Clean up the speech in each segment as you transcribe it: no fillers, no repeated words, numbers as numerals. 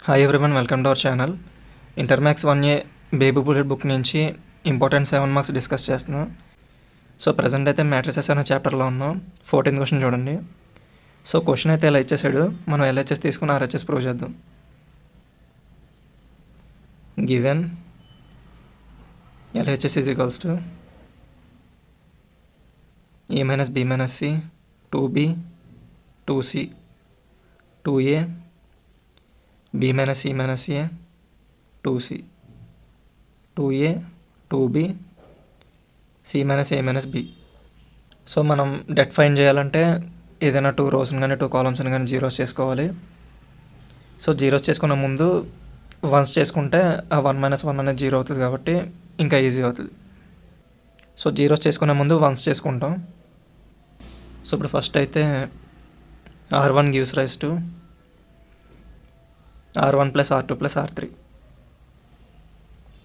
Hi everyone, welcome to our channel. Inter maths 1A baby bullet book నుంచి important 7 marks discuss చేస్తున్నాం. So present అయితే matrices అనే చాప్టర్లో ఉన్నాం. 14th క్వశ్చన్ చూడండి. సో క్వశ్చన్ అయితే ఎలా ఇచ్చేసాడు, మనం ఎల్హెచ్ఎస్ తీసుకుని ఆర్హెచ్ఎస్ ప్రూవ్ చేద్దాం. Given LHS is equals to A minus B minus C 2B 2C 2A B minus C minus A 2C 2A 2B C minus A minus B. So మనం debt find చేయాలంటే ఏదైనా 2 రోస్ని కానీ 2 కాలమ్స్ని కానీ zeros చేసుకోవాలి. So zeros చేసుకున్న ముందు once చేసుకుంటే ఆ 1 - 1 అనేది జీరో అవుతుంది కాబట్టి ఇంకా ఈజీ అవుతుంది. సో జీరోస్ చేసుకునే ముందు వన్స్ చేసుకుంటాం. సో ఇప్పుడు ఫస్ట్ అయితే R1 gives rise to R1 + R2 + R3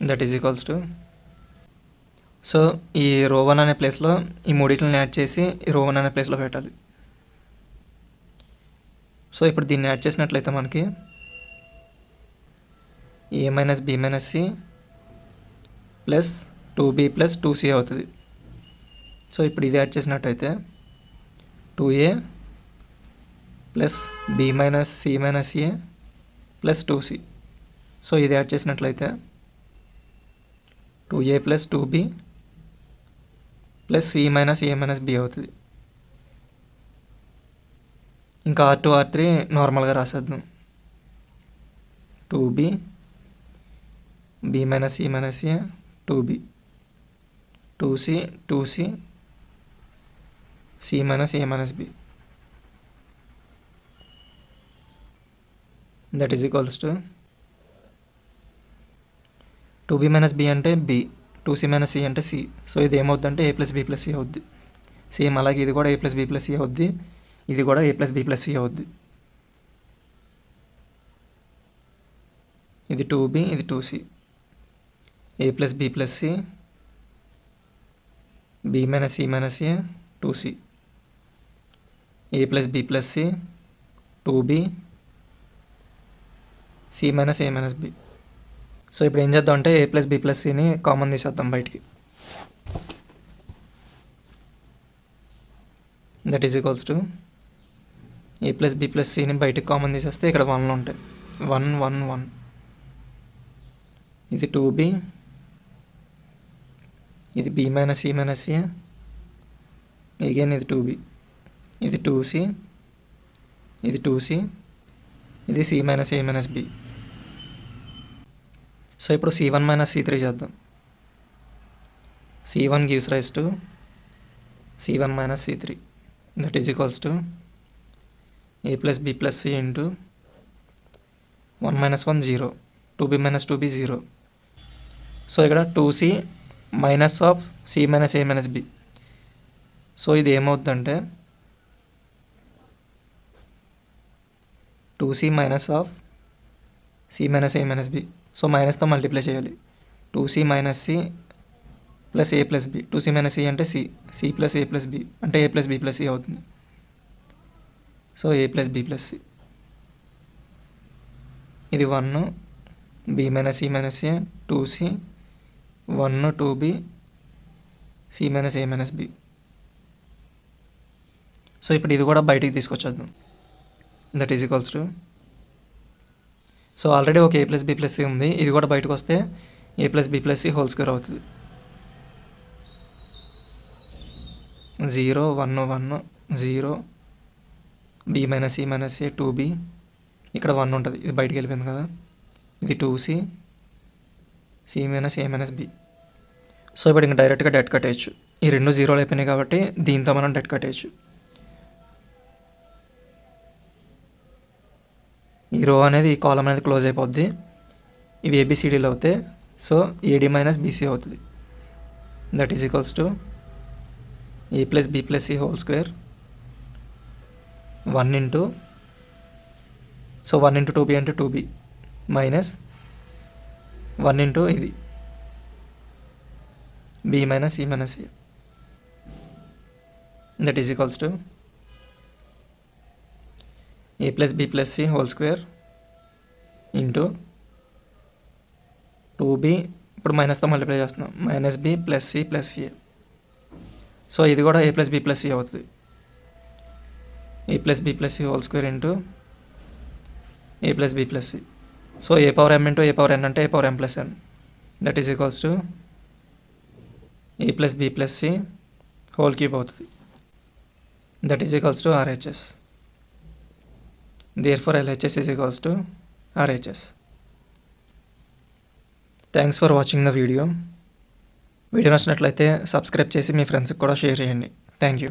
that is equals to. So ఈ రో 1 అనే ప్లేస్లో ఈ మూడింటిని యాడ్ చేసి ఈ రో 1 అనే ప్లేస్లో పెట్టాలి. సో ఇప్పుడు దీన్ని యాడ్ చేసినట్లయితే మనకి A - B - C plus 2B plus 2C అవుతుంది. సో ఇప్పుడు ఇది యాడ్ చేసినట్టయితే 2A plus B - C - A plus 2C. So ఇది యాడ్ చేసినట్లయితే 2A plus 2B plus C - A - B అవుతుంది. ఇంకా R2 R3 నార్మల్గా రాసేద్దాం. 2B B - C - A 2B 2C 2C C - A - B that is equals to 2B - B అంటే B 2C - C అంటే C. So ఇది ఏమవుద్దంటే A + B + C అవుద్ది. Same అలాగే ఇది కూడా A + B + C అవుద్ది, ఇది కూడా A + B + C అవుద్ది. ఇది 2B ఇది 2C A + B + C B - C - A 2C A + B + C 2B C - A - B. So ఇప్పుడు ఏం చేద్దాం అంటే A + B + Cని కామన్ తీసేద్దాం బయటికి. That is equals to A + B + Cని బయటికి కామన్ తీసేస్తే ఇక్కడ 1లు ఉంటాయి. 1 1 1 ఇది 2B ఇది B - C - A అగైన్ ఇది 2B ఇది 2C ఇది 2C ఇది C - A - B. సో ఇప్పుడు C1 - C3 చేద్దాం. C1 gives rise to C1 - C3 that is equals to A + B + C into 1 - 1 0 2B - 2B 0. So ఇక్కడ 2C minus of C - A - B. So ఇది ఏమవుతుందంటే 2C minus of C - A - B. So మైనస్తో multiply చేయాలి. 2C - C plus A + B 2C - C అంటే C C + A + B అంటే A + B + C అవుతుంది. So A + B + C ఇది 1 B - C - A 2C 1 2B C - A - B. So ఇప్పుడు ఇది కూడా బయటికి తీసుకొచ్చేద్దాం. That is equals to. So already ఒక A + B + C ఉంది, ఇది కూడా బయటకు వస్తే A + B + C whole square అవుతుంది. 0 1 1 0 B - C - A 2B ఇక్కడ 1 ఉంటుంది, ఇది బయటికి వెళ్ళిపోయింది కదా. ఇది 2C C - A - B. So ఇప్పుడు ఇంకా డైరెక్ట్గా డెట్ కట్టేయచ్చు. ఈ రెండు జీరోలు అయిపోయినాయి కాబట్టి దీంతో మనం డెట్ కట్టేయచ్చు. ఈ రో అనేది ఈ కాలం అనేది క్లోజ్ అయిపోద్ది. ఇవి ABCDలు అవుతాయి. సో AD - BC అవుతుంది. That is equals to A + B + C whole square 1 into. So 1 into 2B అంటే 2B మైనస్ 1 ఇంటూ ఇది B - C - A that is equals to A + B + C whole square into 2b, ఇప్పుడు మైనస్తో multiply చేస్తున్నాం, -b + c + a. So ఇది కూడా a + b + c అవుతుంది. a + b + c whole square into a + b + c. So a power m into a power n అంటే a power m + n, that is equals to a + b + c whole cube అవుతుంది. That is equals to RHS. Therefore LHS is equals to RHS. Thanks for watching the video నచ్చినట్లయితే subscribe చేసి మీ ఫ్రెండ్స్కి కూడా share చేయండి. Thank you.